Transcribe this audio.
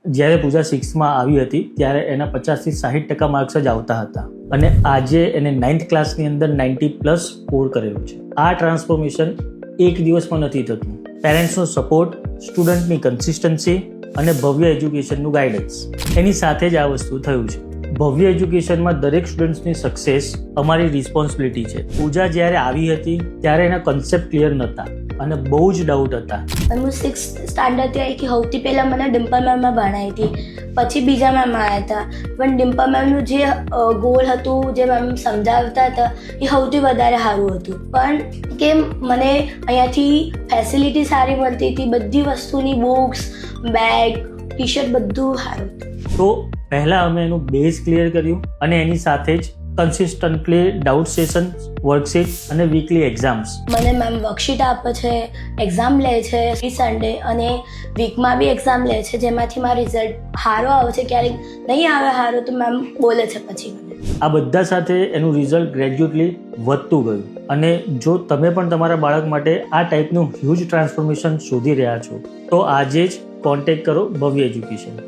જ્યારે પૂજા 6માં આવી હતી ત્યારે એના 50 થી 60% માર્ક્સ જ આવતા હતા અને આજે એને 9th ક્લાસની અંદર 90+ સ્કોર કરેલો છે. આ ટ્રાન્સફોર્મેશન એક દિવસમાં નથી થતું. પેરેન્ટ્સનો સપોર્ટ, સ્ટુડન્ટની કન્સિસ્ટન્સી અને ભવ્ય એજ્યુકેશનનું ગાઈડન્સ, એની સાથે જ આ વસ્તુ થયું છે. ભવ્ય એજ્યુકેશનમાં દરેક સ્ટુડન્ટ્સની સક્સેસ અમારી રિસ્પોન્સિબિલિટી છે. પૂજા જ્યારે આવી હતી ત્યારે એના કન્સેપ્ટ ક્લિયર નહોતા અને બહુ જ ડાઉટ હતા. હું 6th સ્ટાન્ડર્ડથી આવી કે સૌથી પહેલાં મને ડિમ્પલ મેમમાં ભણાવી હતી, પછી બીજા મેમ આવ્યા હતા. પણ ડિમ્પલ મેમનું જે ગોલ હતું, જે મેમ સમજાવતા હતા એ સૌથી વધારે સારું હતું. પણ કે મને અહીંયાથી ફેસિલિટી સારી મળતી હતી, બધી વસ્તુની બુક્સ, બેગ, ટી શર્ટ બધું સારું હતું. તો પહેલાં અમે એનું બેઝ ક્લિયર કર્યું અને એની સાથે જ કન્સિસ્ટન્ટલી ડાઉટ સેશન, વર્કશીટ અને વીકલી એક્ઝામ્સ. મને મેમ વર્કશીટ આપે છે, એક્ઝામ લે છે સન્ડે, અને વીકમાં બી એક્ઝામ લે છે, જેમાંથી મારો રિઝલ્ટ સારો આવે છે. ક્યારેક નહીં આવે સારો તો મેમ બોલે છે પછી મને. આ બધા સાથે એનું રિઝલ્ટ ગ્રેજ્યુએટલી વધતું ગયું. અને જો તમે પણ તમારા બાળક માટે આ ટાઈપનું હ્યુજ ટ્રાન્સફોર્મેશન શોધી રહ્યા છો તો આજે જ કોન્ટેક્ટ કરો ભવ્ય એજ્યુકેશન.